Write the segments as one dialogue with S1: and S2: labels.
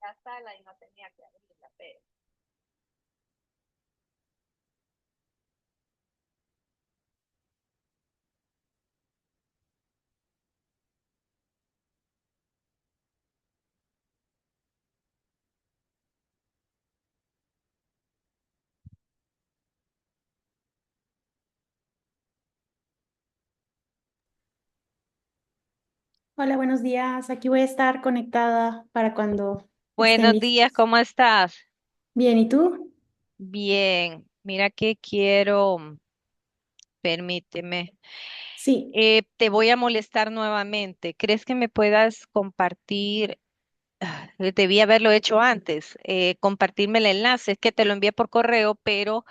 S1: la sala y no tenía que abrirla, pero.
S2: Hola, buenos días. Aquí voy a estar conectada para cuando estén
S1: Buenos días,
S2: listos.
S1: ¿cómo estás?
S2: Bien, ¿y tú?
S1: Bien, mira que quiero, permíteme,
S2: Sí,
S1: te voy a molestar nuevamente. ¿Crees que me puedas compartir? Debí haberlo hecho antes, compartirme el enlace, es que te lo envié por correo, pero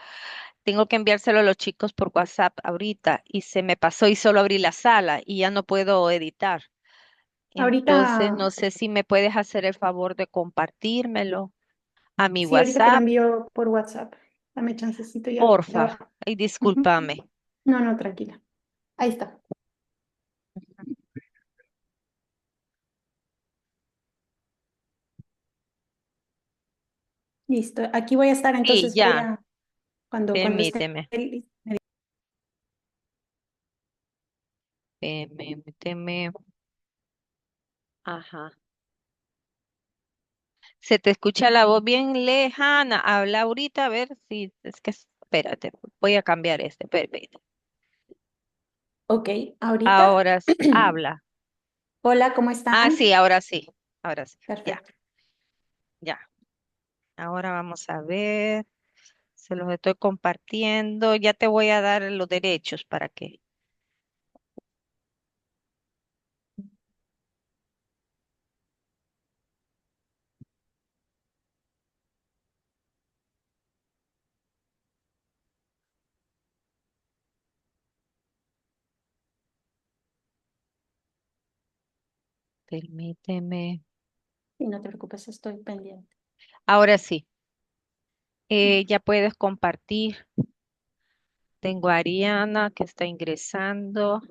S1: tengo que enviárselo a los chicos por WhatsApp ahorita y se me pasó y solo abrí la sala y ya no puedo editar. Entonces,
S2: ahorita,
S1: no sé si me puedes hacer el favor de compartírmelo a mi
S2: sí, ahorita te lo
S1: WhatsApp,
S2: envío por WhatsApp. Dame chancecito ya.
S1: porfa. Y
S2: Ujú.
S1: discúlpame.
S2: No, no, tranquila. Ahí está. Listo. Aquí voy a estar,
S1: Sí,
S2: entonces voy
S1: ya,
S2: a, cuando esté
S1: permíteme,
S2: listo.
S1: permíteme. Ajá. Se te escucha la voz bien lejana. Habla ahorita, a ver si es que, espérate, voy a cambiar este, permíteme.
S2: Ok, ahorita.
S1: Ahora habla.
S2: Hola, ¿cómo
S1: Ah,
S2: están?
S1: sí, ahora sí, ahora sí, ya,
S2: Perfecto.
S1: ya. Ahora vamos a ver, se los estoy compartiendo. Ya te voy a dar los derechos para que, permíteme.
S2: Sí, no te preocupes, estoy pendiente.
S1: Ahora sí,
S2: Ok.
S1: ya puedes compartir. Tengo a Ariana que está ingresando.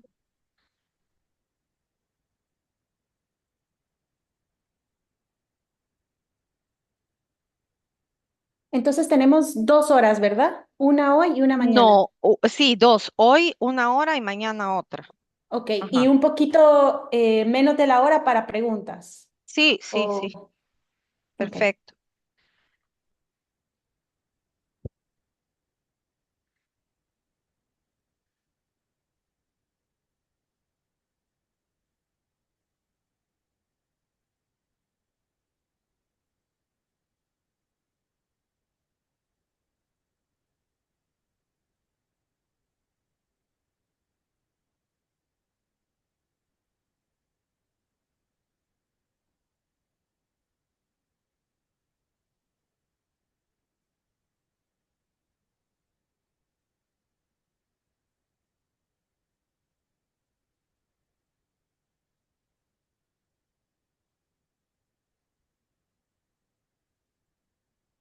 S2: Entonces tenemos 2 horas, ¿verdad? Una hoy y una mañana.
S1: No, sí, dos. Hoy una hora y mañana otra.
S2: Ok, y
S1: Ajá.
S2: un poquito menos de la hora para preguntas.
S1: Sí, sí, sí.
S2: O, ok.
S1: Perfecto.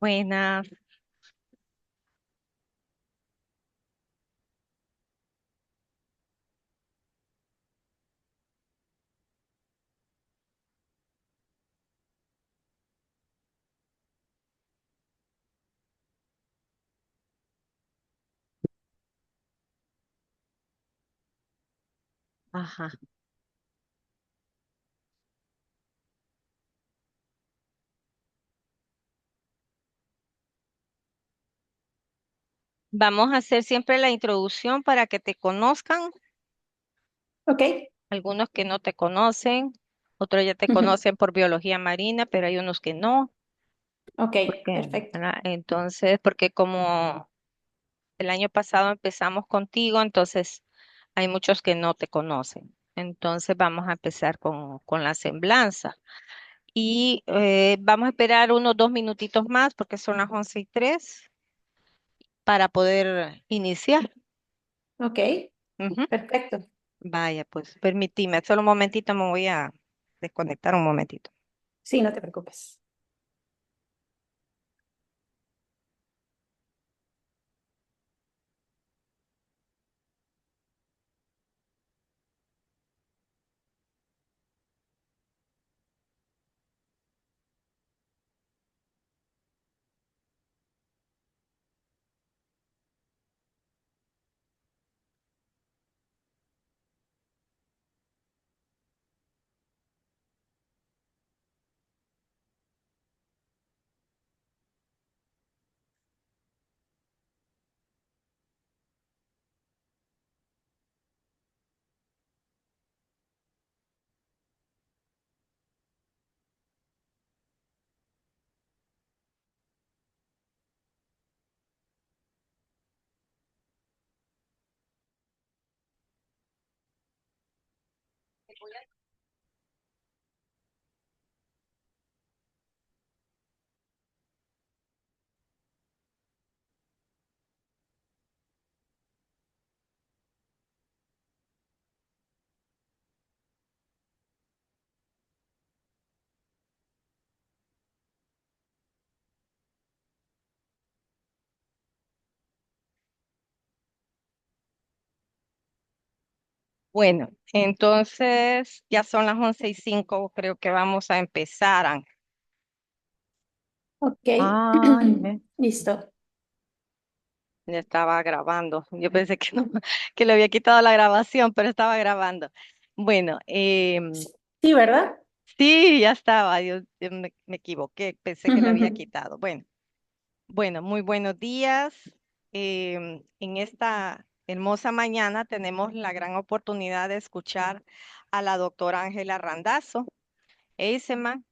S1: Buenas. Ajá. Vamos a hacer siempre la introducción para que te conozcan.
S2: Ok.
S1: Algunos que no te conocen, otros ya te
S2: Ujú.
S1: conocen por biología marina, pero hay unos que no.
S2: Ok,
S1: Porque,
S2: perfecto.
S1: ¿verdad? Entonces, porque como el año pasado empezamos contigo, entonces hay muchos que no te conocen. Entonces vamos a empezar con la semblanza. Y vamos a esperar unos 2 minutitos más porque son las 11:03 para poder iniciar.
S2: Ok,
S1: Ujú.
S2: perfecto.
S1: Vaya, pues permitime, solo un momentito me voy a desconectar un momentito.
S2: Sí, no te preocupes.
S1: Bueno, entonces ya son las 11:05, creo que vamos a empezar.
S2: Ok,
S1: Ay,
S2: listo.
S1: ya estaba grabando. Yo pensé que no, que le había quitado la grabación, pero estaba grabando. Bueno,
S2: Sí, ¿verdad?
S1: sí, ya estaba. Yo me equivoqué, pensé que le había quitado. Bueno, muy buenos días. En esta hermosa mañana tenemos la gran oportunidad de escuchar a la doctora Ángela Randazzo. Eisenman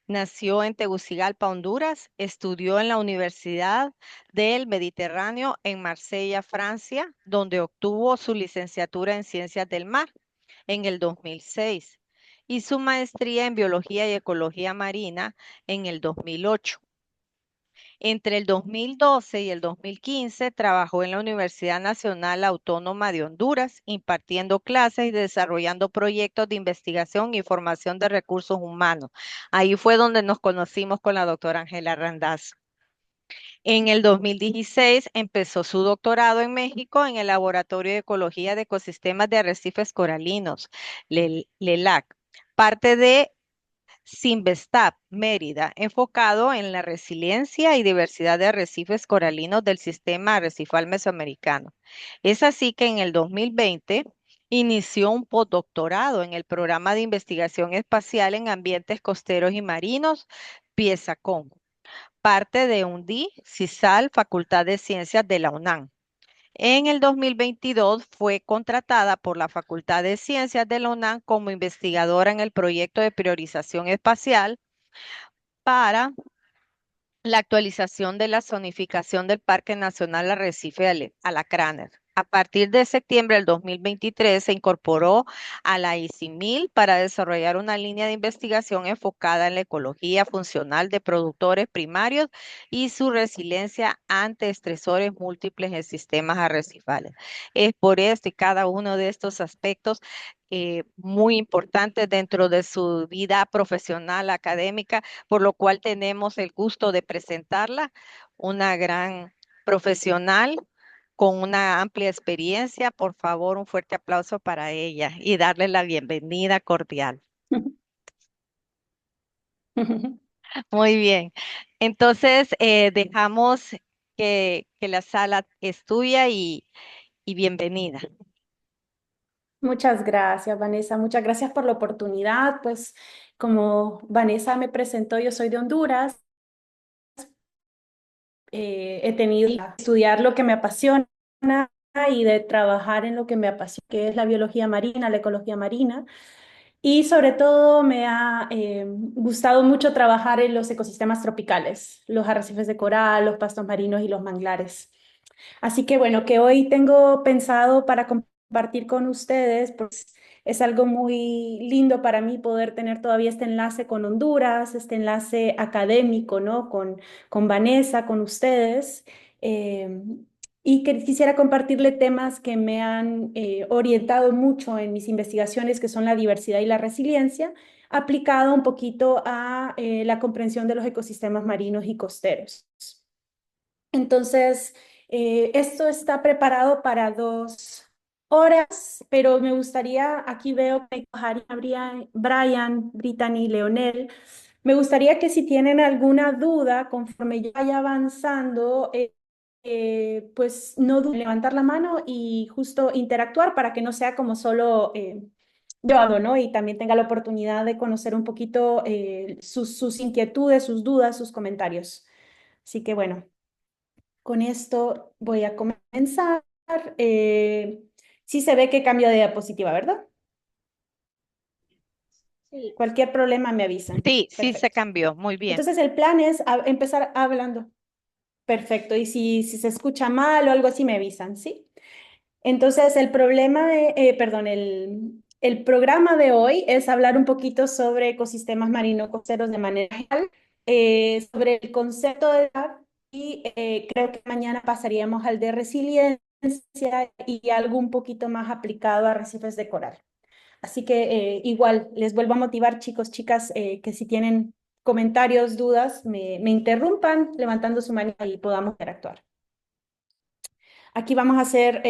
S1: nació en Tegucigalpa, Honduras, estudió en la Universidad del Mediterráneo en Marsella, Francia, donde obtuvo su licenciatura en Ciencias del Mar en el 2006 y su maestría en Biología y Ecología Marina en el 2008. Entre el 2012 y el 2015 trabajó en la Universidad Nacional Autónoma de Honduras, impartiendo clases y desarrollando proyectos de investigación y formación de recursos humanos. Ahí fue donde nos conocimos con la doctora Ángela Randazzo. En el 2016 empezó su doctorado en México en el Laboratorio de Ecología de Ecosistemas de Arrecifes Coralinos, LELAC, parte de Sinvestap, Mérida, enfocado en la resiliencia y diversidad de arrecifes coralinos del sistema arrecifal mesoamericano. Es así que en el 2020 inició un postdoctorado en el programa de investigación espacial en ambientes costeros y marinos, PIESACON, parte de UNDI, CISAL, Facultad de Ciencias de la UNAM. En el 2022 fue contratada por la Facultad de Ciencias de la UNAM como investigadora en el proyecto de priorización espacial para la actualización de la zonificación del Parque Nacional Arrecife Alacranes. A partir de septiembre del 2023 se incorporó a la ICIMIL para desarrollar una línea de investigación enfocada en la ecología funcional de productores primarios y su resiliencia ante estresores múltiples en sistemas arrecifales. Es por esto y cada uno de estos aspectos muy importantes dentro de su vida profesional académica, por lo cual tenemos el gusto de presentarla, una gran profesional con una amplia experiencia. Por favor, un fuerte aplauso para ella y darle la bienvenida cordial. Muy bien. Entonces, dejamos que la sala es tuya y bienvenida.
S2: Muchas gracias, Vanessa. Muchas gracias por la oportunidad. Pues como Vanessa me presentó, yo soy de Honduras. He tenido que estudiar lo que me apasiona y de trabajar en lo que me apasiona, que es la biología marina, la ecología marina. Y sobre todo me ha gustado mucho trabajar en los ecosistemas tropicales, los arrecifes de coral, los pastos marinos y los manglares. Así que bueno, que hoy tengo pensado para compartir con ustedes, pues es algo muy lindo para mí poder tener todavía este enlace con Honduras, este enlace académico, ¿no? Con Vanessa, con ustedes. eh, y que quisiera compartirle temas que me han orientado mucho en mis investigaciones, que son la diversidad y la resiliencia, aplicado un poquito a la comprensión de los ecosistemas marinos y costeros. Entonces, esto está preparado para 2 horas, pero me gustaría, aquí veo que Brian, Brittany, Leonel, me gustaría que si tienen alguna duda, conforme yo vaya avanzando, pues no duden en levantar la mano y justo interactuar para que no sea como solo yo hablo, ¿no? Y también tenga la oportunidad de conocer un poquito sus inquietudes, sus dudas, sus comentarios. Así que bueno. Con esto voy a comenzar. Sí se ve que cambio de diapositiva, ¿verdad? Sí. Cualquier problema me avisan.
S1: Sí, sí se
S2: Perfecto.
S1: cambió. Muy bien.
S2: Entonces el plan es empezar hablando. Perfecto. Y si se escucha mal o algo así, me avisan, ¿sí? Entonces el problema, perdón, El programa de hoy es hablar un poquito sobre ecosistemas marino-costeros de manera general, sobre el concepto de edad y creo que mañana pasaríamos al de resiliencia y algo un poquito más aplicado a arrecifes de coral. Así que igual les vuelvo a motivar, chicos, chicas, que si tienen comentarios, dudas, me interrumpan levantando su mano y podamos interactuar. Aquí vamos a hacer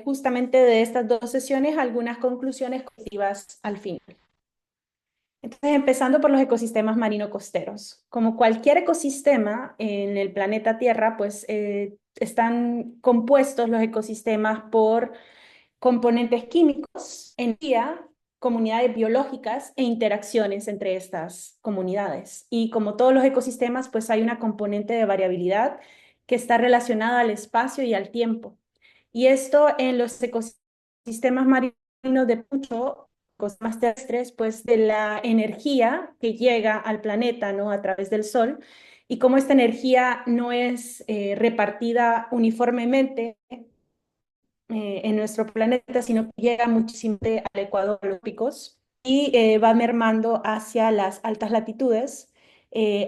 S2: justamente de estas dos sesiones algunas conclusiones positivas al final. Entonces, empezando por los ecosistemas marino-costeros. Como cualquier ecosistema en el planeta Tierra, pues están compuestos los ecosistemas por componentes químicos, energía, comunidades biológicas e interacciones entre estas comunidades. Y como todos los ecosistemas, pues hay una componente de variabilidad que está relacionada al espacio y al tiempo. Y esto en los ecosistemas marinos de mucho, ecosistemas terrestres, pues de la energía que llega al planeta, ¿no? A través del sol, y cómo esta energía no es repartida uniformemente en nuestro planeta, sino que llega muchísimo al Ecuador, a los picos, y va mermando hacia las altas latitudes.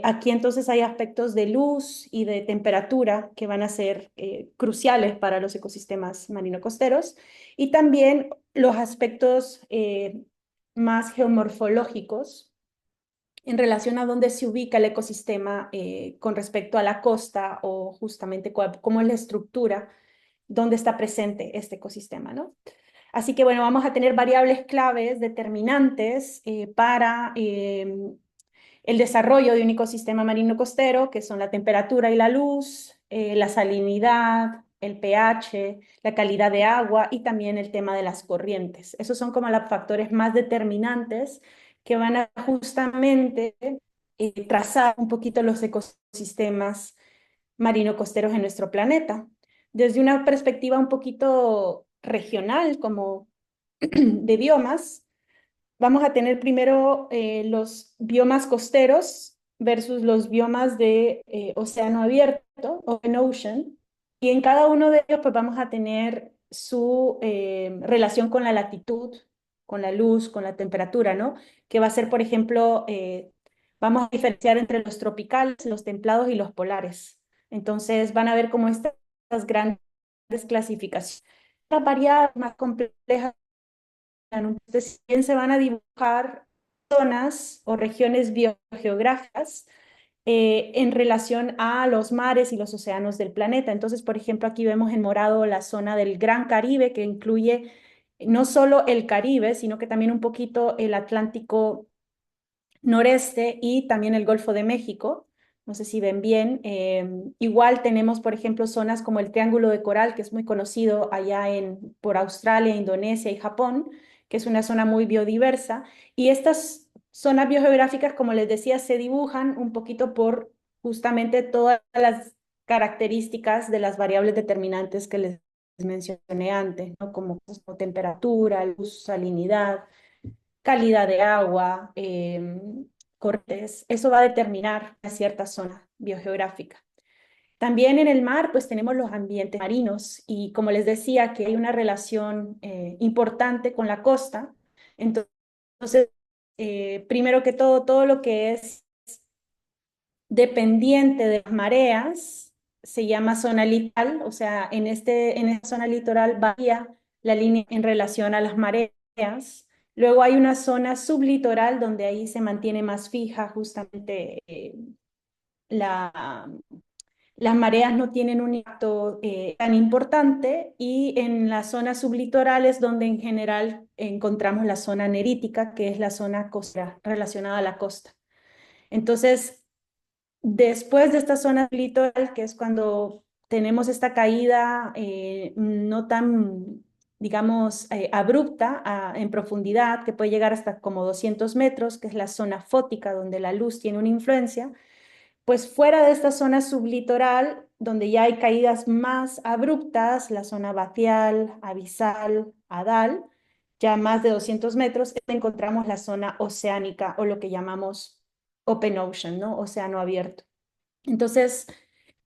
S2: Aquí entonces hay aspectos de luz y de temperatura que van a ser cruciales para los ecosistemas marino-costeros y también los aspectos más geomorfológicos en relación a dónde se ubica el ecosistema con respecto a la costa o justamente cómo es la estructura, dónde está presente este ecosistema, ¿no? Así que bueno, vamos a tener variables claves determinantes para el desarrollo de un ecosistema marino costero, que son la temperatura y la luz, la salinidad, el pH, la calidad de agua y también el tema de las corrientes. Esos son como los factores más determinantes que van a justamente trazar un poquito los ecosistemas marino-costeros en nuestro planeta. Desde una perspectiva un poquito regional, como de biomas, vamos a tener primero los biomas costeros versus los biomas de océano abierto, open ocean, y en cada uno de ellos pues vamos a tener su relación con la latitud, con la luz, con la temperatura, ¿no? Que va a ser, por ejemplo, vamos a diferenciar entre los tropicales, los templados y los polares. Entonces van a ver como estas grandes clasificaciones. Las variables más complejas entonces, bien se van a dibujar zonas o regiones biogeográficas en relación a los mares y los océanos del planeta. Entonces, por ejemplo, aquí vemos en morado la zona del Gran Caribe, que incluye no solo el Caribe, sino que también un poquito el Atlántico noreste y también el Golfo de México. No sé si ven bien. Igual tenemos, por ejemplo, zonas como el Triángulo de Coral, que es muy conocido allá por Australia, Indonesia y Japón, que es una zona muy biodiversa. Y estas zonas biogeográficas, como les decía, se dibujan un poquito por justamente todas las características de las variables determinantes que les mencioné antes, ¿no? Como temperatura, luz, salinidad, calidad de agua, corrientes. Eso va a determinar una cierta zona biogeográfica. También en el mar, pues tenemos los ambientes marinos y como les decía, que hay una relación importante con la costa. Entonces, primero que todo lo que es dependiente de las mareas se llama zona litoral, o sea, en esta zona litoral varía la línea en relación a las mareas. Luego hay una zona sublitoral donde ahí se mantiene más fija justamente la, las mareas no tienen un impacto tan importante y en las zonas sublitorales donde en general encontramos la zona nerítica, que es la zona costera relacionada a la costa. Entonces, después de esta zona litoral, que es cuando tenemos esta caída no tan, digamos, abrupta en profundidad, que puede llegar hasta como 200 metros, que es la zona fótica, donde la luz tiene una influencia, pues fuera de esta zona sublitoral, donde ya hay caídas más abruptas, la zona batial, abisal, hadal, ya más de 200 metros, encontramos la zona oceánica o lo que llamamos open ocean, ¿no? Océano abierto. Entonces,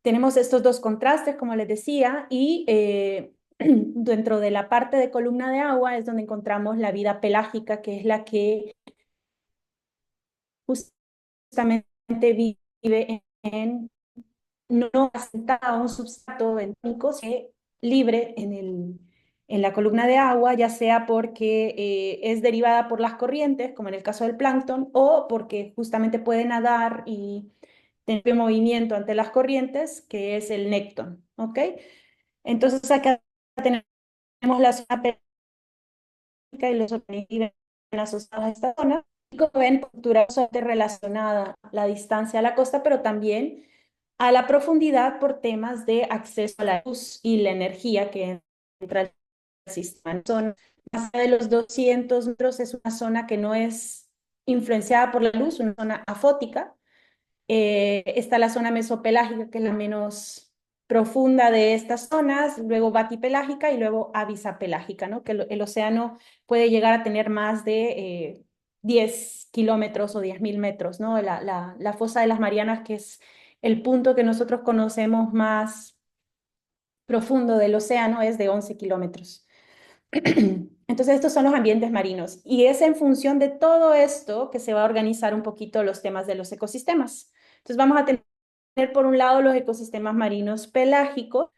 S2: tenemos estos dos contrastes, como les decía, y Dentro de la parte de columna de agua es donde encontramos la vida pelágica, que es la que justamente vive en no asentado a un sustrato bentónico, sino libre en la columna de agua, ya sea porque es derivada por las corrientes, como en el caso del plancton, o porque justamente puede nadar y tener movimiento ante las corrientes, que es el nécton, ¿ok? Entonces acá tenemos la zona y los organismos asociados a esta zona. Y como ven, cultura relacionada a la distancia a la costa, pero también a la profundidad por temas de acceso a la luz y la energía que entra al sistema. Son más allá de los 200 metros, es una zona que no es influenciada por la luz, una zona afótica. Está la zona mesopelágica, que es la menos profunda de estas zonas, luego batipelágica y luego avisapelágica, ¿no? Que el océano puede llegar a tener más de 10 kilómetros o 10.000 metros, ¿no? La fosa de las Marianas, que es el punto que nosotros conocemos más profundo del océano, es de 11 kilómetros. Entonces, estos son los ambientes marinos y es en función de todo esto que se va a organizar un poquito los temas de los ecosistemas. Entonces, vamos a tener por un lado los ecosistemas marinos pelágicos,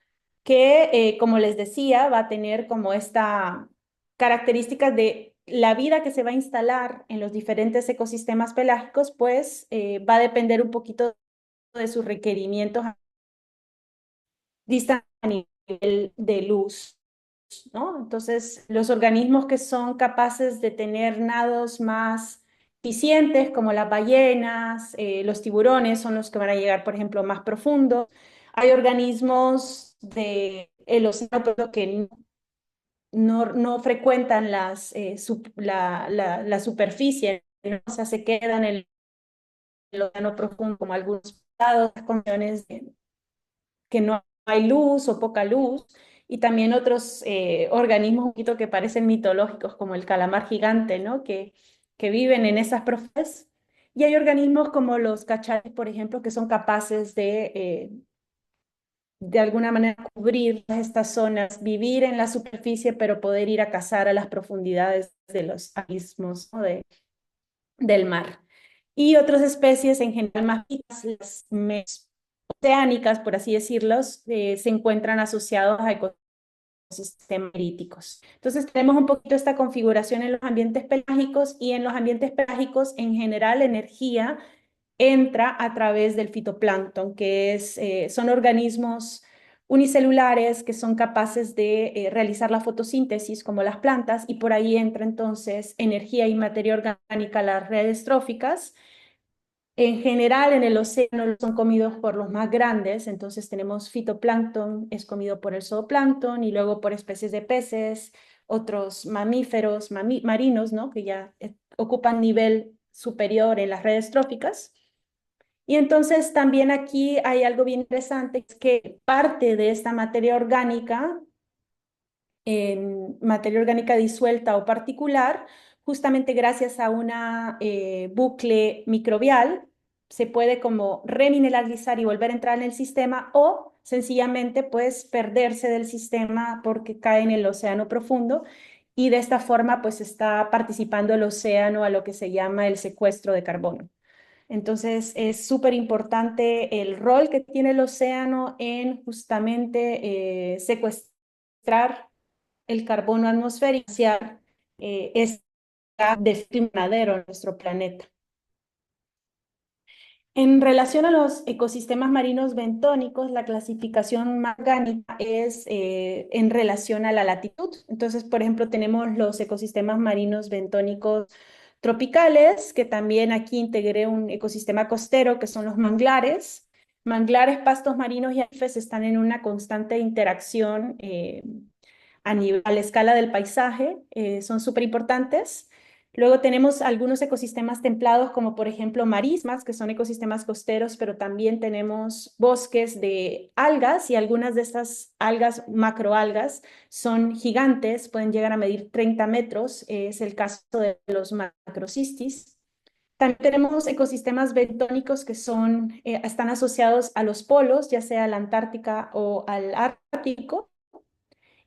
S2: que, como les decía, va a tener como esta característica de la vida que se va a instalar en los diferentes ecosistemas pelágicos, pues va a depender un poquito de sus requerimientos distan a nivel de luz, ¿no? Entonces, los organismos que son capaces de tener nados más eficientes, como las ballenas, los tiburones, son los que van a llegar, por ejemplo, más profundo. Hay organismos del océano que no frecuentan la superficie, ¿no? O sea, se quedan en el océano profundo, como algunos lados, condiciones que no hay luz o poca luz, y también otros organismos un poquito que parecen mitológicos, como el calamar gigante, ¿no? Que viven en esas profundidades. Y hay organismos como los cachalotes, por ejemplo, que son capaces de alguna manera cubrir estas zonas, vivir en la superficie, pero poder ir a cazar a las profundidades de los abismos, ¿no? Del mar. Y otras especies en general más las oceánicas, por así decirlos, se encuentran asociados a ecosistemas críticos. Entonces tenemos un poquito esta configuración en los ambientes pelágicos y en los ambientes pelágicos en general la energía entra a través del fitoplancton, que son organismos unicelulares que son capaces de realizar la fotosíntesis como las plantas y por ahí entra entonces energía y materia orgánica a las redes tróficas. En general, en el océano son comidos por los más grandes, entonces tenemos fitoplancton, es comido por el zooplancton y luego por especies de peces, otros mamíferos marinos, ¿no? Que ya ocupan nivel superior en las redes tróficas. Y entonces también aquí hay algo bien interesante, es que parte de esta materia orgánica en materia orgánica disuelta o particular, justamente gracias a una bucle microbial, se puede como remineralizar y volver a entrar en el sistema o sencillamente pues perderse del sistema porque cae en el océano profundo y de esta forma pues está participando el océano a lo que se llama el secuestro de carbono. Entonces es súper importante el rol que tiene el océano en justamente secuestrar el carbono atmosférico hacia este invernadero en nuestro planeta. En relación a los ecosistemas marinos bentónicos, la clasificación más orgánica es en relación a la latitud. Entonces, por ejemplo, tenemos los ecosistemas marinos bentónicos tropicales, que también aquí integré un ecosistema costero, que son los manglares. Manglares, pastos marinos y arrecifes están en una constante interacción a la escala del paisaje, son súper importantes. Luego tenemos algunos ecosistemas templados, como por ejemplo marismas, que son ecosistemas costeros, pero también tenemos bosques de algas y algunas de estas algas, macroalgas, son gigantes, pueden llegar a medir 30 metros, es el caso de los macrocistis. También tenemos ecosistemas bentónicos que están asociados a los polos, ya sea a la Antártica o al Ártico,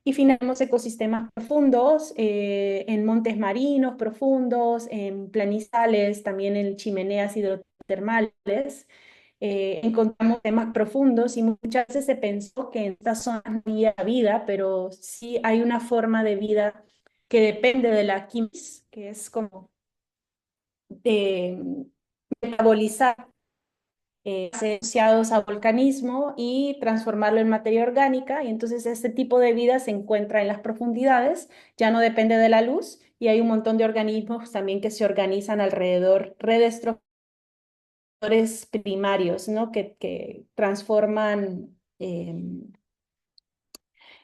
S2: Y finalmente tenemos ecosistemas profundos, en montes marinos profundos, en planizales, también en chimeneas hidrotermales. Encontramos temas profundos y muchas veces se pensó que en estas zonas no había vida, pero sí hay una forma de vida que depende de la química, que es como eh, metabolizar asociados a volcanismo y transformarlo en materia orgánica. Y entonces este tipo de vida se encuentra en las profundidades, ya no depende de la luz y hay un montón de organismos también que se organizan alrededor, redes primarios, ¿no? Que transforman,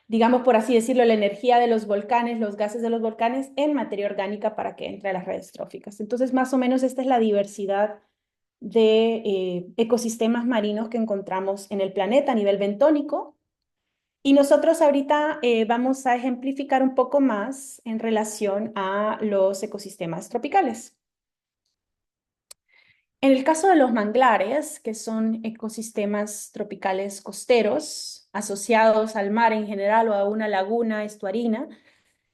S2: digamos por así decirlo, la energía de los volcanes, los gases de los volcanes en materia orgánica para que entre a las redes tróficas. Entonces, más o menos esta es la diversidad de ecosistemas marinos que encontramos en el planeta a nivel bentónico. Y nosotros ahorita vamos a ejemplificar un poco más en relación a los ecosistemas tropicales. En el caso de los manglares, que son ecosistemas tropicales costeros asociados al mar en general o a una laguna estuarina,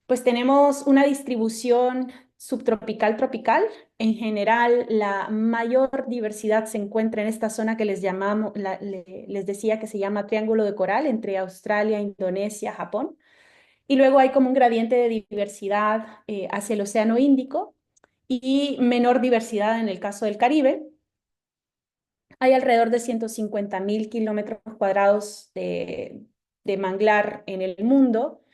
S2: pues tenemos una distribución subtropical tropical. En general, la mayor diversidad se encuentra en esta zona que les llamamos, les decía que se llama Triángulo de Coral entre Australia, Indonesia, Japón. Y luego hay como un gradiente de diversidad hacia el Océano Índico y menor diversidad en el caso del Caribe. Hay alrededor de 150.000 kilómetros cuadrados de manglar en el mundo.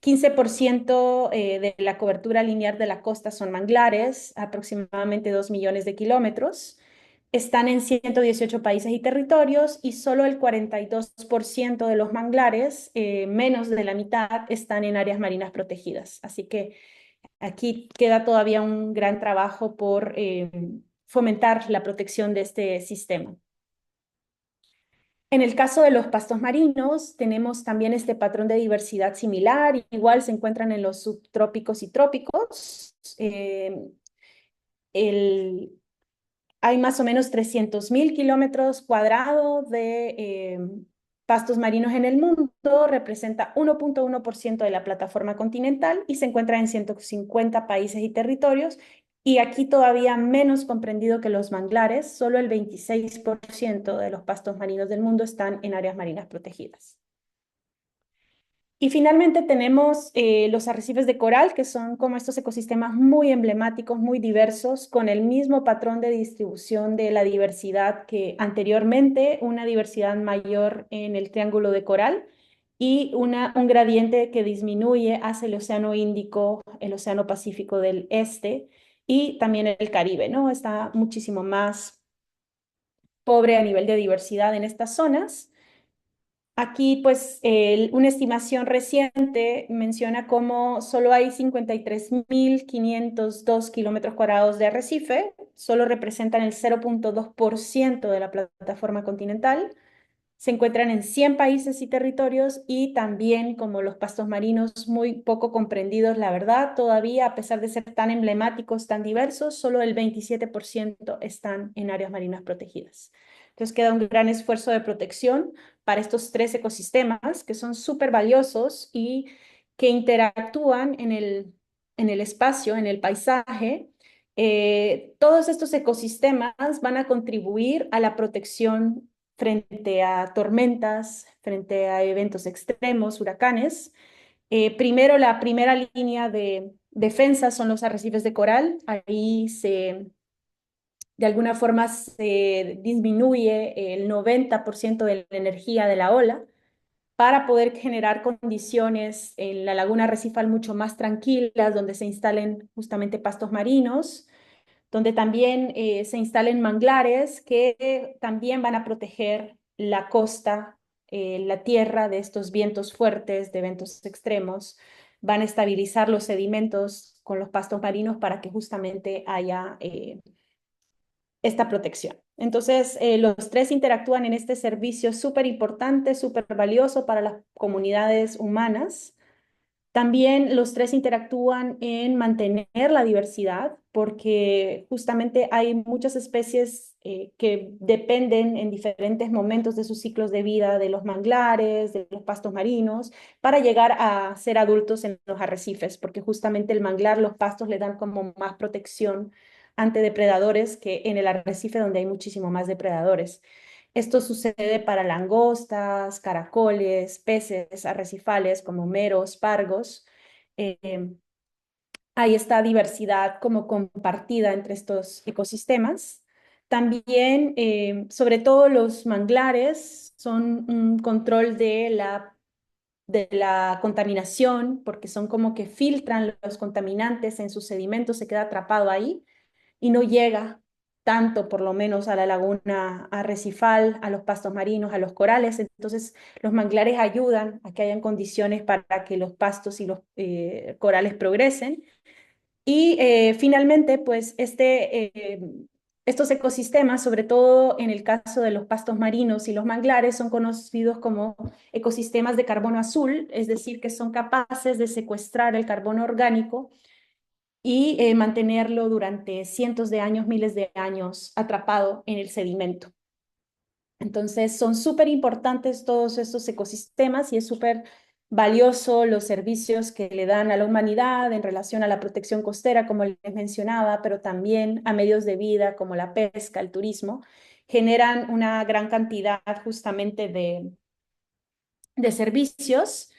S2: 15% de la cobertura lineal de la costa son manglares, aproximadamente 2 millones de kilómetros. Están en 118 países y territorios y solo el 42% de los manglares, menos de la mitad, están en áreas marinas protegidas. Así que aquí queda todavía un gran trabajo por fomentar la protección de este sistema. En el caso de los pastos marinos, tenemos también este patrón de diversidad similar. Igual se encuentran en los subtrópicos y trópicos. El, hay más o menos 300.000 kilómetros cuadrados de pastos marinos en el mundo, representa 1.1% de la plataforma continental y se encuentra en 150 países y territorios. Y aquí todavía menos comprendido que los manglares, solo el 26% de los pastos marinos del mundo están en áreas marinas protegidas. Y finalmente tenemos los arrecifes de coral, que son como estos ecosistemas muy emblemáticos, muy diversos, con el mismo patrón de distribución de la diversidad que anteriormente, una diversidad mayor en el triángulo de coral y un gradiente que disminuye hacia el Océano Índico, el Océano Pacífico del Este y también el Caribe, ¿no? Está muchísimo más pobre a nivel de diversidad en estas zonas. Aquí, pues, una estimación reciente menciona cómo solo hay 53.502 kilómetros cuadrados de arrecife, solo representan el 0.2% de la plataforma continental. Se encuentran en 100 países y territorios y también, como los pastos marinos, muy poco comprendidos, la verdad, todavía, a pesar de ser tan emblemáticos, tan diversos, solo el 27% están en áreas marinas protegidas. Entonces queda un gran esfuerzo de protección para estos tres ecosistemas que son súper valiosos y que interactúan en el espacio, en el paisaje. Todos estos ecosistemas van a contribuir a la protección frente a tormentas, frente a eventos extremos, huracanes. Primero, la primera línea de defensa son los arrecifes de coral. Ahí de alguna forma se disminuye el 90% de la energía de la ola para poder generar condiciones en la laguna arrecifal mucho más tranquilas, donde se instalen justamente pastos marinos, donde también se instalen manglares que también van a proteger la costa, la tierra de estos vientos fuertes, de eventos extremos, van a estabilizar los sedimentos con los pastos marinos para que justamente haya esta protección. Entonces, los tres interactúan en este servicio súper importante, súper valioso para las comunidades humanas. También los tres interactúan en mantener la diversidad, porque justamente hay muchas especies que dependen en diferentes momentos de sus ciclos de vida de los manglares, de los pastos marinos, para llegar a ser adultos en los arrecifes, porque justamente el manglar, los pastos le dan como más protección ante depredadores que en el arrecife donde hay muchísimo más depredadores. Esto sucede para langostas, caracoles, peces arrecifales como meros, pargos. Eh, Hay esta diversidad como compartida entre estos ecosistemas. También, sobre todo los manglares, son un control de la contaminación, porque son como que filtran los contaminantes en sus sedimentos, se queda atrapado ahí y no llega tanto, por lo menos, a la laguna arrecifal, a los pastos marinos, a los corales. Entonces, los manglares ayudan a que hayan condiciones para que los pastos y los corales progresen. Y finalmente, pues estos ecosistemas, sobre todo en el caso de los pastos marinos y los manglares, son conocidos como ecosistemas de carbono azul, es decir, que son capaces de secuestrar el carbono orgánico y mantenerlo durante cientos de años, miles de años atrapado en el sedimento. Entonces, son súper importantes todos estos ecosistemas y es súper valioso los servicios que le dan a la humanidad en relación a la protección costera, como les mencionaba, pero también a medios de vida como la pesca, el turismo, generan una gran cantidad justamente de servicios.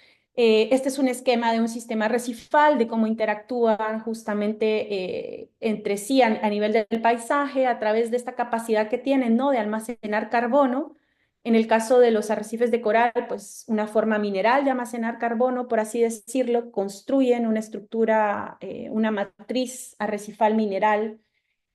S2: Este es un esquema de un sistema recifal, de cómo interactúan justamente entre sí a nivel del paisaje a través de esta capacidad que tienen, ¿no? De almacenar carbono. En el caso de los arrecifes de coral, pues una forma mineral de almacenar carbono, por así decirlo, construyen una estructura, una matriz arrecifal mineral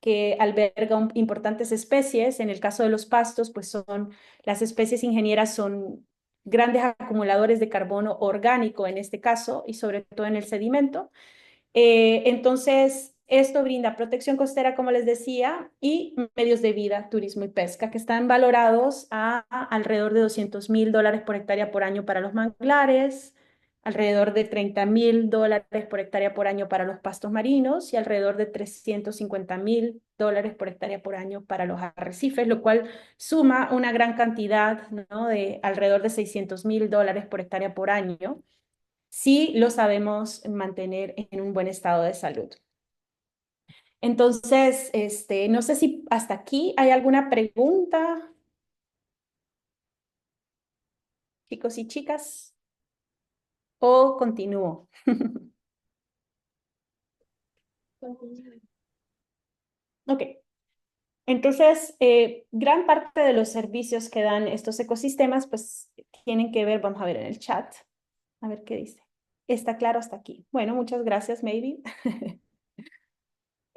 S2: que alberga importantes especies. En el caso de los pastos, pues son las especies ingenieras son grandes acumuladores de carbono orgánico en este caso y sobre todo en el sedimento. Entonces, esto brinda protección costera, como les decía, y medios de vida, turismo y pesca, que están valorados a alrededor de $200,000 por hectárea por año para los manglares, alrededor de $30,000 por hectárea por año para los pastos marinos y alrededor de $350,000 por hectárea por año para los arrecifes, lo cual suma una gran cantidad, ¿no? De alrededor de $600,000 por hectárea por año si lo sabemos mantener en un buen estado de salud. Entonces, no sé si hasta aquí hay alguna pregunta, chicos y chicas, o continúo. Ok, entonces, gran parte de los servicios que dan estos ecosistemas, pues tienen que ver, vamos a ver en el chat, a ver qué dice. ¿Está claro hasta aquí? Bueno, muchas gracias, Maybe.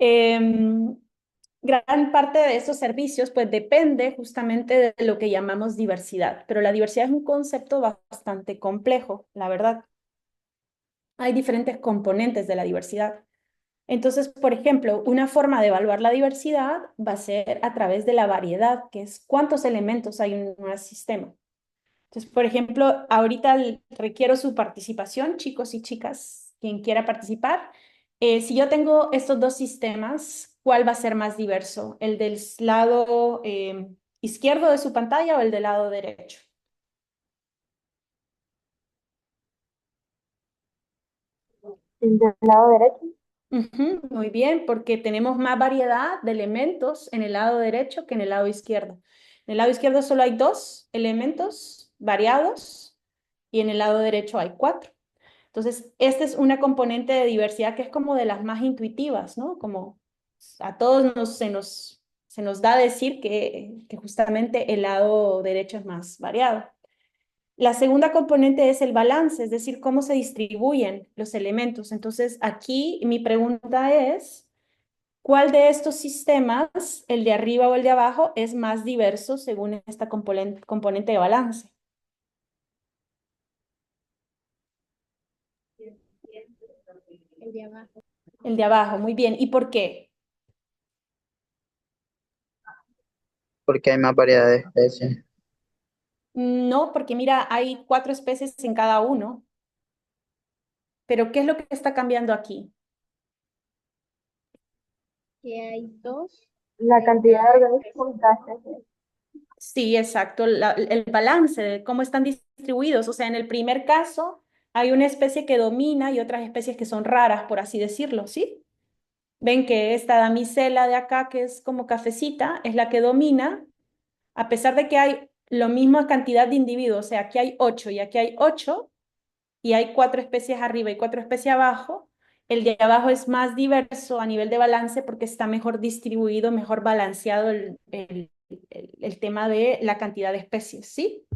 S2: Em, Gran parte de esos servicios pues depende justamente de lo que llamamos diversidad, pero la diversidad es un concepto bastante complejo, la verdad. Hay diferentes componentes de la diversidad. Entonces, por ejemplo, una forma de evaluar la diversidad va a ser a través de la variedad, que es cuántos elementos hay en un sistema. Entonces, por ejemplo, ahorita requiero su participación, chicos y chicas, quien quiera participar. Si yo tengo estos dos sistemas, ¿cuál va a ser más diverso? ¿El del lado izquierdo de su pantalla o el del lado derecho?
S3: El del lado derecho.
S2: Ujú, muy bien, porque tenemos más variedad de elementos en el lado derecho que en el lado izquierdo. En el lado izquierdo solo hay dos elementos variados y en el lado derecho hay cuatro. Entonces, esta es una componente de diversidad que es como de las más intuitivas, ¿no? Como a todos se nos da a decir que justamente el lado derecho es más variado. La segunda componente es el balance, es decir, cómo se distribuyen los elementos. Entonces, aquí mi pregunta es, ¿cuál de estos sistemas, el de arriba o el de abajo, es más diverso según esta componente de balance?
S3: El de abajo.
S2: El de abajo, muy bien. ¿Y por qué?
S4: Porque hay más variedad de especies.
S2: No, porque mira, hay cuatro especies en cada uno. Pero ¿qué es lo que está cambiando aquí?
S3: Que hay dos
S5: La
S3: de
S5: cantidad
S3: cada
S5: de
S3: especie.
S5: organismos en cada especie.
S2: Sí, exacto, el balance de cómo están distribuidos. O sea, en el primer caso hay una especie que domina y otras especies que son raras, por así decirlo, ¿sí? Ven que esta damisela de acá, que es como cafecita, es la que domina, a pesar de que hay la misma cantidad de individuos. O sea, aquí hay 8 y aquí hay 8 y hay 4 especies arriba y 4 especies abajo. El de abajo es más diverso a nivel de balance porque está mejor distribuido, mejor balanceado el tema de la cantidad de especies, ¿sí?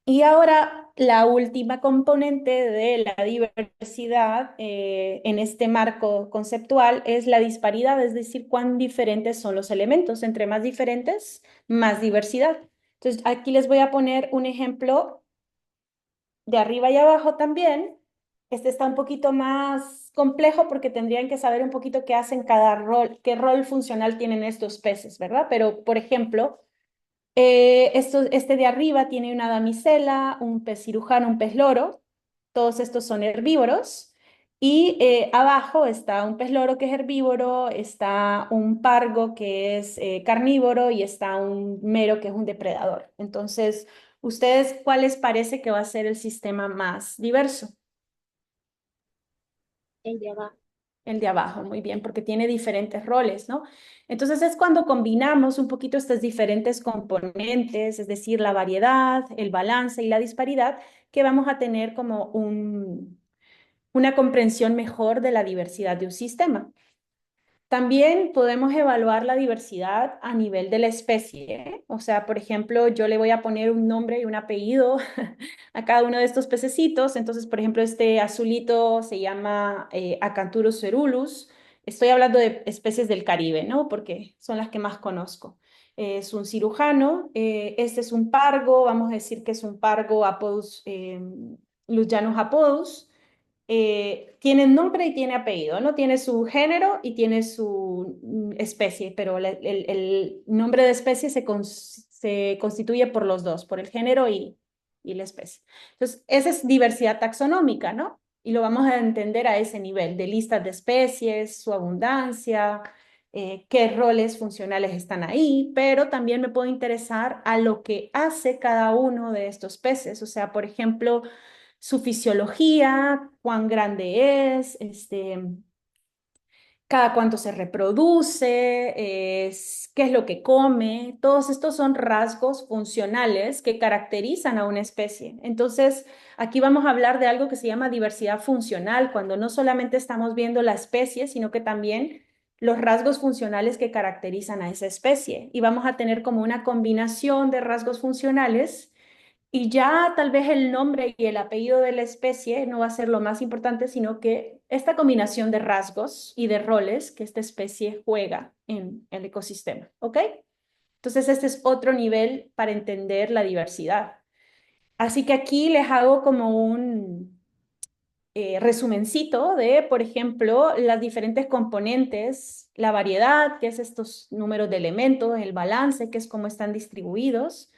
S2: Y ahora la última componente de la diversidad en este marco conceptual es la disparidad, es decir, cuán diferentes son los elementos. Entre más diferentes, más diversidad. Entonces, aquí les voy a poner un ejemplo de arriba y abajo también. Este está un poquito más complejo porque tendrían que saber un poquito qué hacen cada rol, qué rol funcional tienen estos peces, ¿verdad? Pero, por ejemplo, este de arriba tiene una damisela, un pez cirujano, un pez loro. Todos estos son herbívoros. Y abajo está un pez loro que es herbívoro, está un pargo que es carnívoro y está un mero que es un depredador. Entonces, ¿ustedes cuál les parece que va a ser el sistema más diverso?
S3: El de abajo.
S2: El de abajo, muy bien, porque tiene diferentes roles, ¿no? Entonces es cuando combinamos un poquito estas diferentes componentes, es decir, la variedad, el balance y la disparidad, que vamos a tener como una comprensión mejor de la diversidad de un sistema. También podemos evaluar la diversidad a nivel de la especie, ¿eh? O sea, por ejemplo, yo le voy a poner un nombre y un apellido a cada uno de estos pececitos. Entonces, por ejemplo, este azulito se llama Acanthurus cerulus. Estoy hablando de especies del Caribe, ¿no? Porque son las que más conozco. Es un cirujano. Este es un pargo, vamos a decir que es un pargo Apodus, Lujanus apodus. Tiene nombre y tiene apellido, ¿no? Tiene su género y tiene su especie, pero el nombre de especie se constituye por los dos, por el género y la especie. Entonces, esa es diversidad taxonómica, ¿no? Y lo vamos a entender a ese nivel, de listas de especies, su abundancia, qué roles funcionales están ahí, pero también me puedo interesar a lo que hace cada uno de estos peces. O sea, por ejemplo, su fisiología, cuán grande es, cada cuánto se reproduce, qué es lo que come. Todos estos son rasgos funcionales que caracterizan a una especie. Entonces, aquí vamos a hablar de algo que se llama diversidad funcional, cuando no solamente estamos viendo la especie, sino que también los rasgos funcionales que caracterizan a esa especie. Y vamos a tener como una combinación de rasgos funcionales y ya tal vez el nombre y el apellido de la especie no va a ser lo más importante, sino que esta combinación de rasgos y de roles que esta especie juega en el ecosistema, ¿ok? Entonces este es otro nivel para entender la diversidad. Así que aquí les hago como un resumencito de, por ejemplo, las diferentes componentes, la variedad, que es estos números de elementos, el balance, que es cómo están distribuidos,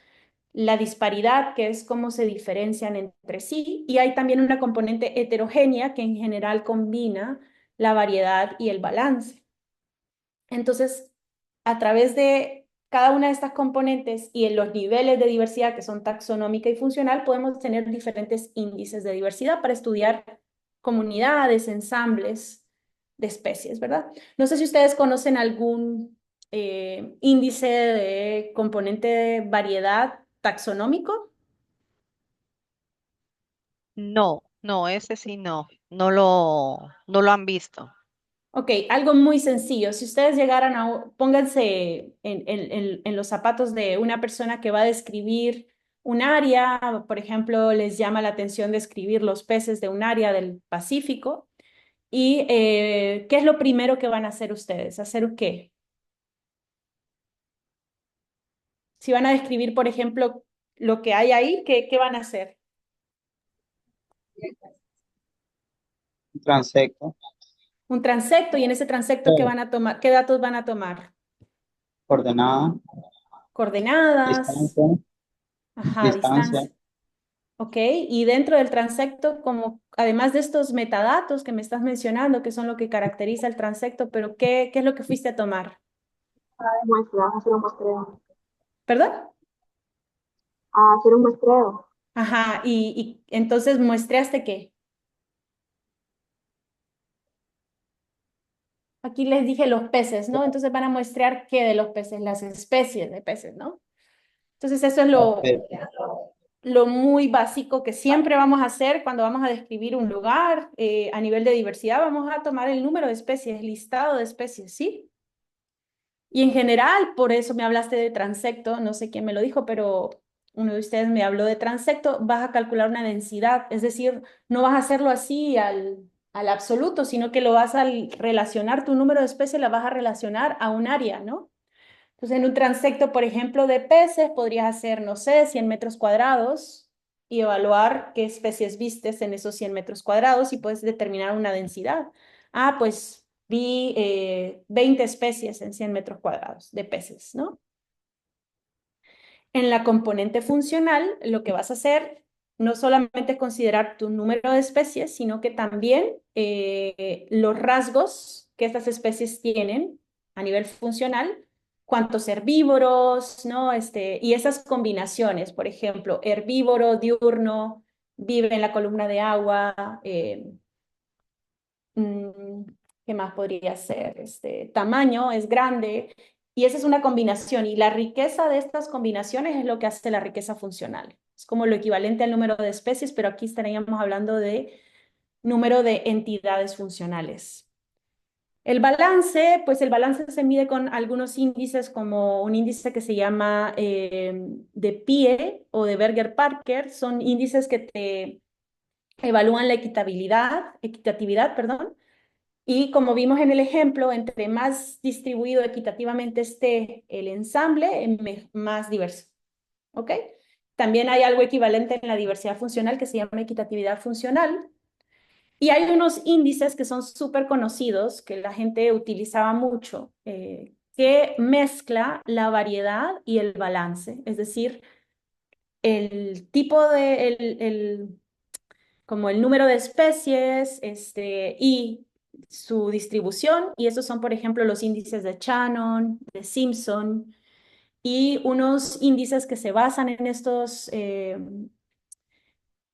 S2: la disparidad, que es cómo se diferencian entre sí, y hay también una componente heterogénea que en general combina la variedad y el balance. Entonces, a través de cada una de estas componentes y en los niveles de diversidad que son taxonómica y funcional, podemos tener diferentes índices de diversidad para estudiar comunidades, ensambles de especies, ¿verdad? No sé si ustedes conocen algún índice de componente de variedad taxonómico.
S1: No, no, ese sí no, no lo han visto.
S2: Ok, algo muy sencillo. Si ustedes llegaran pónganse en los zapatos de una persona que va a describir un área, por ejemplo, les llama la atención describir los peces de un área del Pacífico. ¿Y qué es lo primero que van a hacer ustedes? ¿Hacer qué? Si van a describir, por ejemplo, lo que hay ahí, ¿qué van a hacer?
S4: Transecto.
S2: Un transecto y en ese transecto, ¿qué van a tomar? ¿Qué datos van a tomar?
S4: Coordenada,
S2: Coordenadas,
S4: distancia,
S2: ajá,
S4: distancia,
S2: distancia. ¿ok? Y dentro del transecto, como además de estos metadatos que me estás mencionando, que son lo que caracteriza el transecto, pero ¿qué es lo que fuiste a tomar?
S3: Muestra, hacer un muestreo.
S2: ¿Perdón?
S3: Hacer un muestreo.
S2: Ajá, y entonces muestreaste qué. Aquí les dije los peces, ¿no? Entonces van a muestrear qué de los peces, las especies de peces, ¿no? Entonces eso es lo muy básico que siempre vamos a hacer cuando vamos a describir un lugar a nivel de diversidad. Vamos a tomar el número de especies, el listado de especies, ¿sí? Y en general, por eso me hablaste de transecto, no sé quién me lo dijo, pero uno de ustedes me habló de transecto, vas a calcular una densidad, es decir, no vas a hacerlo así al absoluto, sino que lo vas a relacionar, tu número de especies la vas a relacionar a un área, ¿no? Entonces, en un transecto, por ejemplo, de peces, podrías hacer, no sé, 100 metros cuadrados y evaluar qué especies vistes en esos 100 metros cuadrados y puedes determinar una densidad. Pues vi 20 especies en 100 metros cuadrados de peces, ¿no? En la componente funcional, lo que vas a hacer no solamente es considerar tu número de especies, sino que también los rasgos que estas especies tienen a nivel funcional, cuántos herbívoros, ¿no? Y esas combinaciones, por ejemplo, herbívoro, diurno, vive en la columna de agua, mm, ¿qué más podría ser? Tamaño es grande y esa es una combinación y la riqueza de estas combinaciones es lo que hace la riqueza funcional. Es como lo equivalente al número de especies, pero aquí estaríamos hablando de número de entidades funcionales. El balance, pues el balance se mide con algunos índices como un índice que se llama de PIE o de Berger-Parker. Son índices que te evalúan la equitatividad, perdón, y como vimos en el ejemplo, entre más distribuido equitativamente esté el ensamble, más diverso. ¿Ok? También hay algo equivalente en la diversidad funcional que se llama equitatividad funcional. Y hay unos índices que son súper conocidos, que la gente utilizaba mucho, que mezcla la variedad y el balance. Es decir, el tipo de, como el número de especies y su distribución, y esos son, por ejemplo, los índices de Shannon, de Simpson, y unos índices que se basan en estos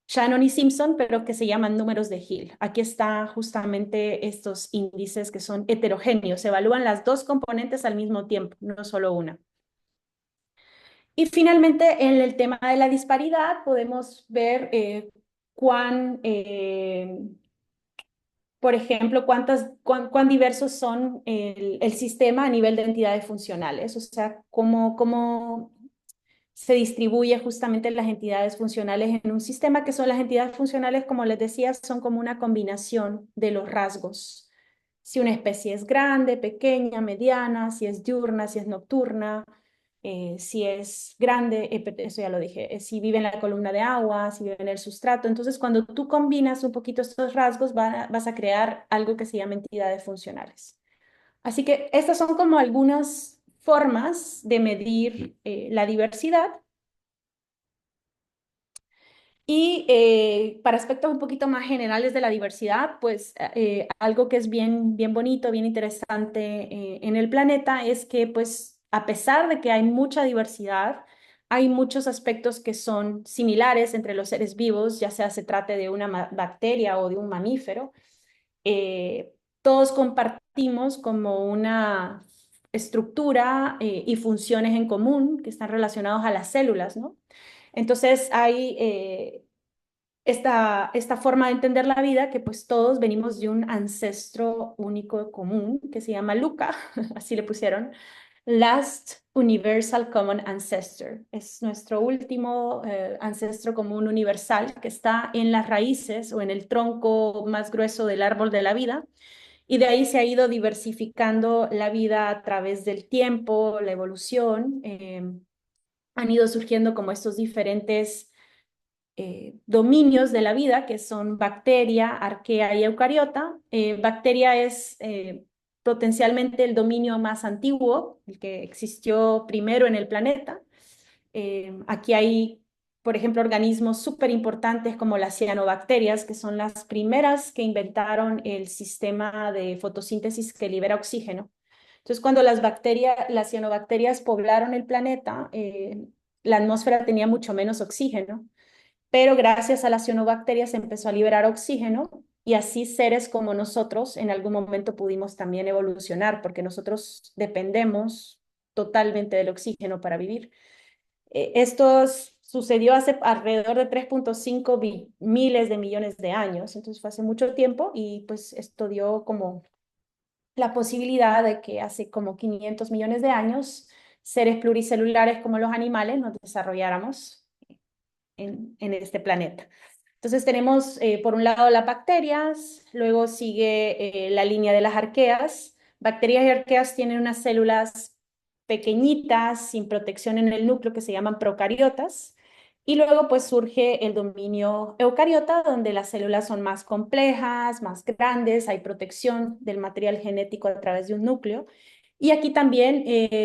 S2: Shannon y Simpson, pero que se llaman números de Hill. Aquí está justamente estos índices que son heterogéneos, se evalúan las dos componentes al mismo tiempo, no solo una. Y finalmente, en el tema de la disparidad, podemos ver cuán por ejemplo, cuán diversos son el sistema a nivel de entidades funcionales, o sea, cómo se distribuye justamente las entidades funcionales en un sistema, que son las entidades funcionales, como les decía, son como una combinación de los rasgos. Si una especie es grande, pequeña, mediana, si es diurna, si es nocturna, si es grande, eso ya lo dije, si vive en la columna de agua, si vive en el sustrato. Entonces, cuando tú combinas un poquito estos rasgos, vas a crear algo que se llama entidades funcionales. Así que estas son como algunas formas de medir la diversidad. Y para aspectos un poquito más generales de la diversidad, pues algo que es bien, bien bonito, bien interesante en el planeta es que pues a pesar de que hay mucha diversidad, hay muchos aspectos que son similares entre los seres vivos, ya sea se trate de una bacteria o de un mamífero. Todos compartimos como una estructura y funciones en común que están relacionados a las células, ¿no? Entonces hay esta forma de entender la vida que pues todos venimos de un ancestro único común que se llama Luca, así le pusieron, Last Universal Common Ancestor. Es nuestro último ancestro común universal que está en las raíces o en el tronco más grueso del árbol de la vida. Y de ahí se ha ido diversificando la vida a través del tiempo, la evolución. Han ido surgiendo como estos diferentes dominios de la vida, que son bacteria, arquea y eucariota. Bacteria es potencialmente el dominio más antiguo, el que existió primero en el planeta. Aquí hay por ejemplo, organismos súper importantes como las cianobacterias, que son las primeras que inventaron el sistema de fotosíntesis que libera oxígeno. Entonces, cuando las cianobacterias poblaron el planeta, la atmósfera tenía mucho menos oxígeno, pero gracias a las cianobacterias se empezó a liberar oxígeno y así seres como nosotros en algún momento pudimos también evolucionar, porque nosotros dependemos totalmente del oxígeno para vivir. Esto sucedió hace alrededor de 3,5 miles de millones de años, entonces fue hace mucho tiempo y pues esto dio como la posibilidad de que hace como 500 millones de años seres pluricelulares como los animales nos desarrolláramos en este planeta. Entonces tenemos por un lado las bacterias, luego sigue la línea de las arqueas. Bacterias y arqueas tienen unas células pequeñitas, sin protección en el núcleo, que se llaman procariotas. Y luego pues surge el dominio eucariota, donde las células son más complejas, más grandes, hay protección del material genético a través de un núcleo. Y aquí también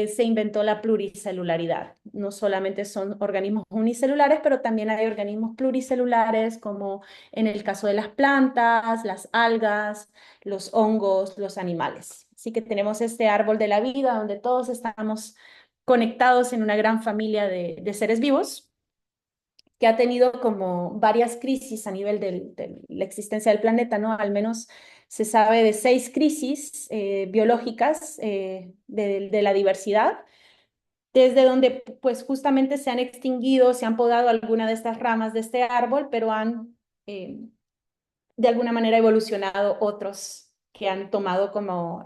S2: se inventó la pluricelularidad. No solamente son organismos unicelulares, pero también hay organismos pluricelulares, como en el caso de las plantas, las algas, los hongos, los animales. Así que tenemos este árbol de la vida donde todos estamos conectados en una gran familia de seres vivos que ha tenido como varias crisis a nivel de la existencia del planeta, ¿no? Al menos se sabe de 6 crisis biológicas de la diversidad, desde donde pues justamente se han extinguido, se han podado alguna de estas ramas de este árbol, pero han de alguna manera evolucionado otros que han tomado como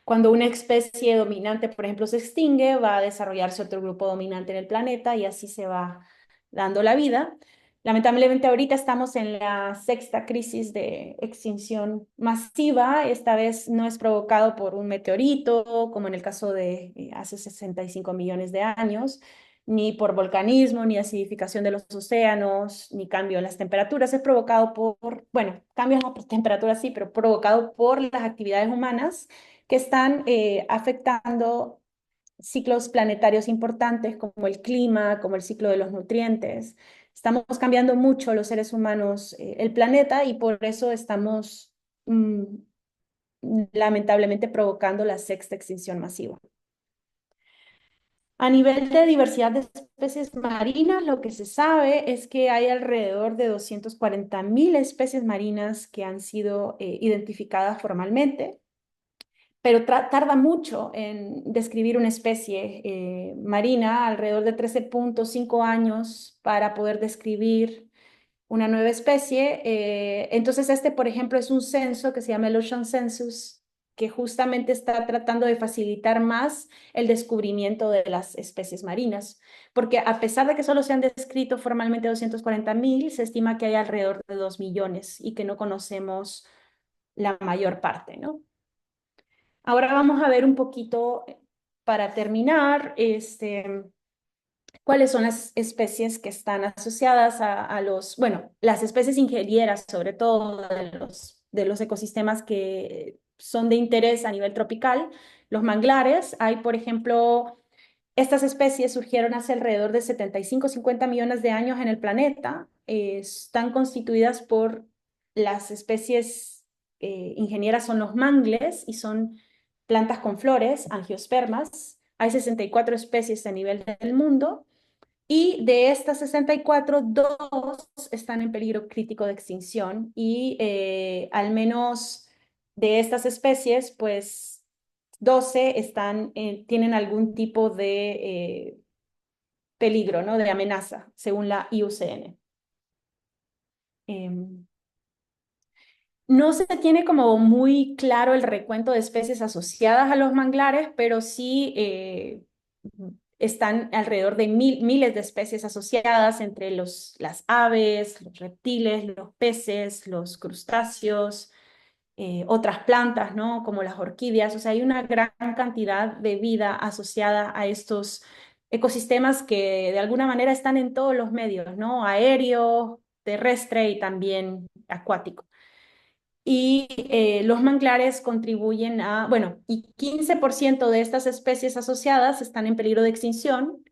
S2: cuando una especie dominante, por ejemplo, se extingue, va a desarrollarse otro grupo dominante en el planeta y así se va dando la vida. Lamentablemente ahorita estamos en la sexta crisis de extinción masiva. Esta vez no es provocado por un meteorito, como en el caso de hace 65 millones de años, ni por volcanismo, ni acidificación de los océanos, ni cambio en las temperaturas. Es provocado bueno, cambios en las temperaturas sí, pero provocado por las actividades humanas que están afectando ciclos planetarios importantes como el clima, como el ciclo de los nutrientes. Estamos cambiando mucho los seres humanos el planeta y por eso estamos lamentablemente provocando la sexta extinción masiva. A nivel de diversidad de especies marinas, lo que se sabe es que hay alrededor de 240.000 especies marinas que han sido identificadas formalmente, pero tarda mucho en describir una especie marina, alrededor de 13,5 años para poder describir una nueva especie. Entonces, por ejemplo, es un censo que se llama el Ocean Census, que justamente está tratando de facilitar más el descubrimiento de las especies marinas, porque a pesar de que solo se han descrito formalmente 240.000, se estima que hay alrededor de 2 millones y que no conocemos la mayor parte, ¿no? Ahora vamos a ver un poquito, para terminar, cuáles son las especies que están asociadas bueno, las especies ingenieras, sobre todo de los ecosistemas que son de interés a nivel tropical, los manglares. Hay, por ejemplo, estas especies surgieron hace alrededor de 75, 50 millones de años en el planeta. Están constituidas por las especies ingenieras, son los mangles y son plantas con flores, angiospermas. Hay 64 especies a nivel del mundo y de estas 64, 2 están en peligro crítico de extinción y al menos de estas especies, pues 12 tienen algún tipo de peligro, ¿no? De amenaza, según la IUCN. No se tiene como muy claro el recuento de especies asociadas a los manglares, pero sí están alrededor de miles de especies asociadas entre las aves, los reptiles, los peces, los crustáceos, otras plantas, ¿no? Como las orquídeas. O sea, hay una gran cantidad de vida asociada a estos ecosistemas que de alguna manera están en todos los medios, ¿no? Aéreo, terrestre y también acuático. Y los manglares contribuyen bueno, y 15% de estas especies asociadas están en peligro de extinción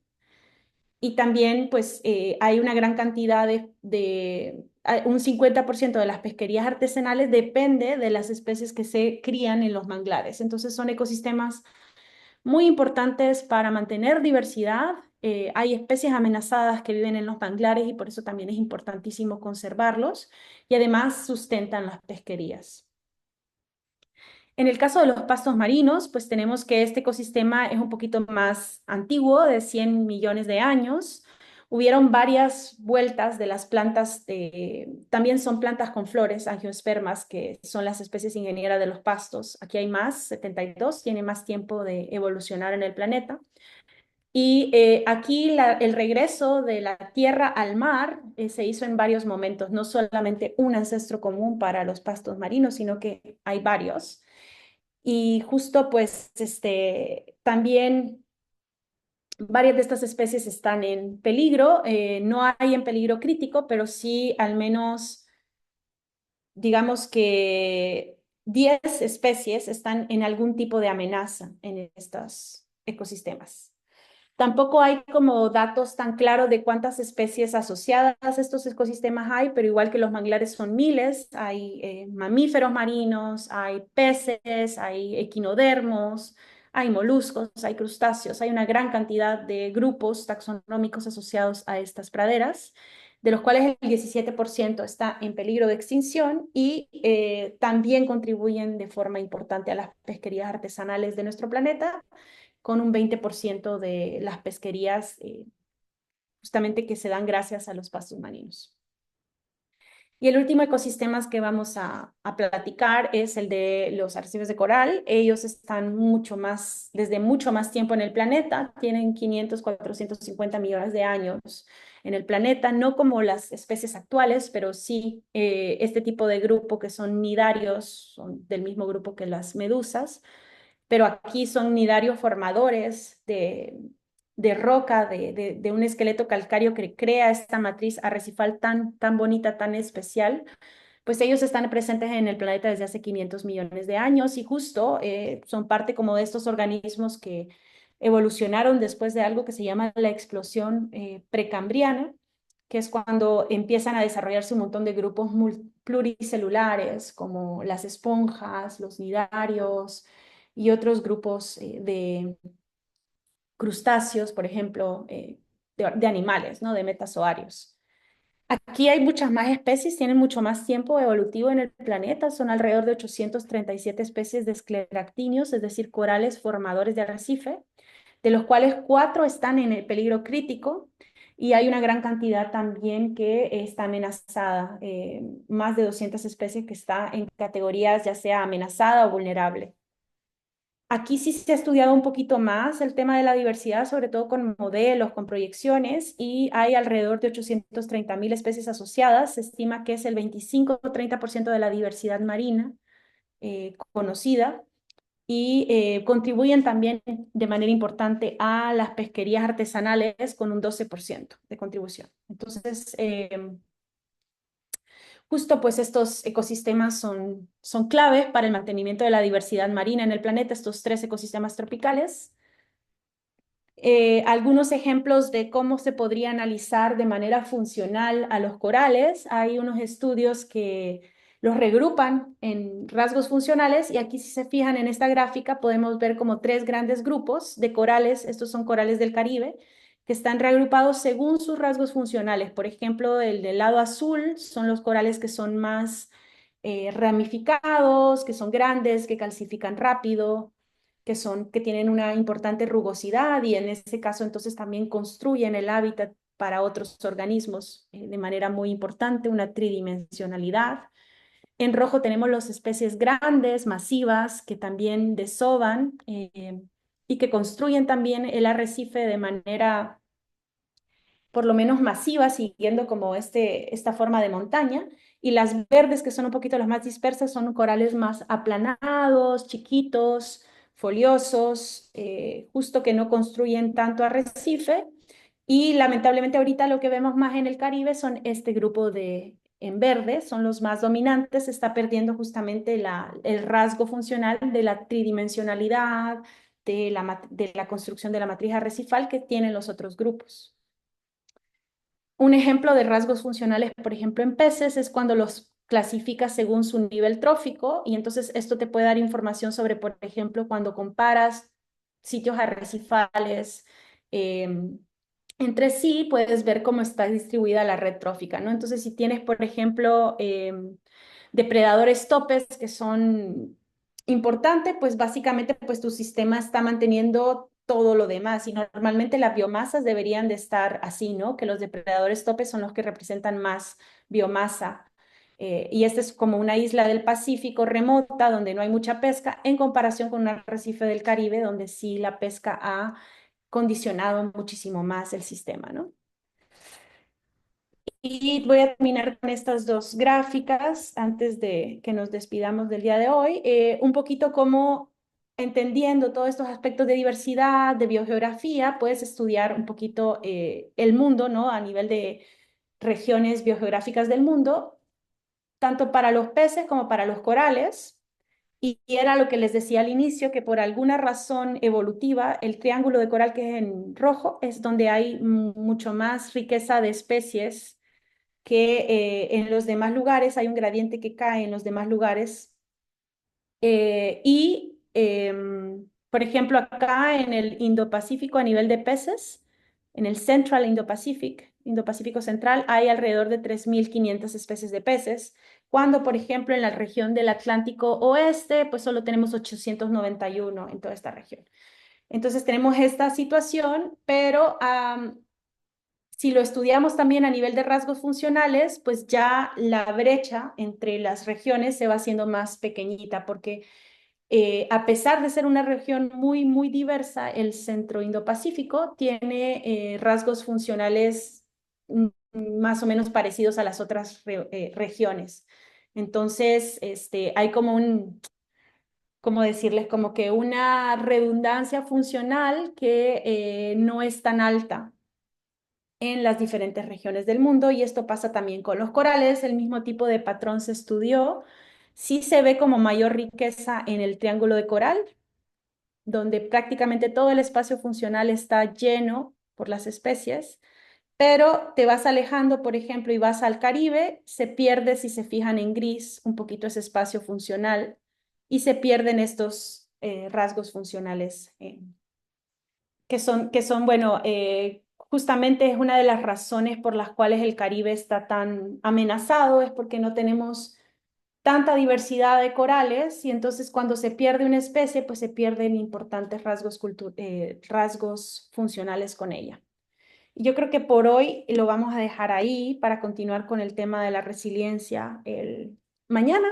S2: y también pues hay una gran cantidad un 50% de las pesquerías artesanales depende de las especies que se crían en los manglares. Entonces son ecosistemas muy importantes para mantener diversidad. Hay especies amenazadas que viven en los manglares y por eso también es importantísimo conservarlos y además sustentan las pesquerías. En el caso de los pastos marinos, pues tenemos que este ecosistema es un poquito más antiguo, de 100 millones de años. Hubieron varias vueltas de las plantas, también son plantas con flores, angiospermas, que son las especies ingenieras de los pastos. Aquí hay más, 72, tiene más tiempo de evolucionar en el planeta. Y aquí el regreso de la tierra al mar se hizo en varios momentos, no solamente un ancestro común para los pastos marinos, sino que hay varios. Y justo pues también varias de estas especies están en peligro, no hay en peligro crítico, pero sí al menos digamos que 10 especies están en algún tipo de amenaza en estos ecosistemas. Tampoco hay como datos tan claros de cuántas especies asociadas a estos ecosistemas hay, pero igual que los manglares son miles, hay mamíferos marinos, hay peces, hay equinodermos, hay moluscos, hay crustáceos, hay una gran cantidad de grupos taxonómicos asociados a estas praderas, de los cuales el 17% está en peligro de extinción y también contribuyen de forma importante a las pesquerías artesanales de nuestro planeta con un 20% de las pesquerías justamente que se dan gracias a los pastos marinos. Y el último ecosistema que vamos a platicar es el de los arrecifes de coral. Ellos están desde mucho más tiempo en el planeta, tienen 500, 450 millones de años en el planeta, no como las especies actuales, pero sí este tipo de grupo que son nidarios, son del mismo grupo que las medusas, pero aquí son nidarios formadores de roca, de un esqueleto calcáreo que crea esta matriz arrecifal tan bonita, tan especial. Pues ellos están presentes en el planeta desde hace 500 millones de años y justo son parte como de estos organismos que evolucionaron después de algo que se llama la explosión precambriana, que es cuando empiezan a desarrollarse un montón de grupos pluricelulares, como las esponjas, los nidarios y otros grupos de crustáceos, por ejemplo, de animales, ¿no? De metazoarios. Aquí hay muchas más especies, tienen mucho más tiempo evolutivo en el planeta, son alrededor de 837 especies de escleractinios, es decir, corales formadores de arrecife, de los cuales 4 están en el peligro crítico y hay una gran cantidad también que está amenazada, más de 200 especies que está en categorías ya sea amenazada o vulnerable. Aquí sí se ha estudiado un poquito más el tema de la diversidad, sobre todo con modelos, con proyecciones, y hay alrededor de 830.000 especies asociadas. Se estima que es el 25 o 30% de la diversidad marina conocida y contribuyen también de manera importante a las pesquerías artesanales con un 12% de contribución. Entonces, justo pues estos ecosistemas son claves para el mantenimiento de la diversidad marina en el planeta, estos 3 ecosistemas tropicales. Algunos ejemplos de cómo se podría analizar de manera funcional a los corales. Hay unos estudios que los regrupan en rasgos funcionales y aquí si se fijan en esta gráfica podemos ver como 3 grandes grupos de corales, estos son corales del Caribe, que están reagrupados según sus rasgos funcionales. Por ejemplo, el del lado azul son los corales que son más ramificados, que son grandes, que calcifican rápido, que tienen una importante rugosidad y en ese caso entonces también construyen el hábitat para otros organismos de manera muy importante, una tridimensionalidad. En rojo tenemos las especies grandes, masivas, que también desovan y que construyen también el arrecife de manera por lo menos masiva, siguiendo como esta forma de montaña, y las verdes, que son un poquito las más dispersas, son corales más aplanados, chiquitos, foliosos, justo que no construyen tanto arrecife, y lamentablemente ahorita lo que vemos más en el Caribe son este grupo en verde, son los más dominantes, se está perdiendo justamente el rasgo funcional de la tridimensionalidad, de la construcción de la matriz arrecifal que tienen los otros grupos. Un ejemplo de rasgos funcionales, por ejemplo, en peces es cuando los clasificas según su nivel trófico y entonces esto te puede dar información sobre, por ejemplo, cuando comparas sitios arrecifales entre sí, puedes ver cómo está distribuida la red trófica, ¿no? Entonces, si tienes, por ejemplo, depredadores topes que son importantes, pues básicamente pues tu sistema está manteniendo todo lo demás y normalmente las biomasas deberían de estar así, ¿no? Que los depredadores topes son los que representan más biomasa. Y esta es como una isla del Pacífico remota donde no hay mucha pesca en comparación con un arrecife del Caribe donde sí la pesca ha condicionado muchísimo más el sistema, ¿no? Y voy a terminar con estas dos gráficas antes de que nos despidamos del día de hoy. Un poquito como entendiendo todos estos aspectos de diversidad, de biogeografía, puedes estudiar un poquito el mundo, ¿no? A nivel de regiones biogeográficas del mundo, tanto para los peces como para los corales. Y era lo que les decía al inicio, que por alguna razón evolutiva, el triángulo de coral que es en rojo es donde hay mucho más riqueza de especies que en los demás lugares, hay un gradiente que cae en los demás lugares. Por ejemplo, acá en el Indo-Pacífico a nivel de peces, en el Central Indo-Pacific, Indo-Pacífico Central, hay alrededor de 3.500 especies de peces, cuando, por ejemplo, en la región del Atlántico Oeste, pues solo tenemos 891 en toda esta región. Entonces tenemos esta situación, pero si lo estudiamos también a nivel de rasgos funcionales, pues ya la brecha entre las regiones se va haciendo más pequeñita, porque a pesar de ser una región muy, muy diversa, el centro Indo-Pacífico tiene rasgos funcionales más o menos parecidos a las otras regiones. Entonces, hay como ¿cómo decirles? Como que una redundancia funcional que no es tan alta en las diferentes regiones del mundo y esto pasa también con los corales, el mismo tipo de patrón se estudió. Sí se ve como mayor riqueza en el triángulo de coral, donde prácticamente todo el espacio funcional está lleno por las especies, pero te vas alejando, por ejemplo, y vas al Caribe, se pierde, si se fijan en gris, un poquito ese espacio funcional y se pierden estos rasgos funcionales bueno, justamente es una de las razones por las cuales el Caribe está tan amenazado, es porque no tenemos tanta diversidad de corales y entonces cuando se pierde una especie, pues se pierden importantes rasgos funcionales con ella. Y yo creo que por hoy lo vamos a dejar ahí para continuar con el tema de la resiliencia el mañana.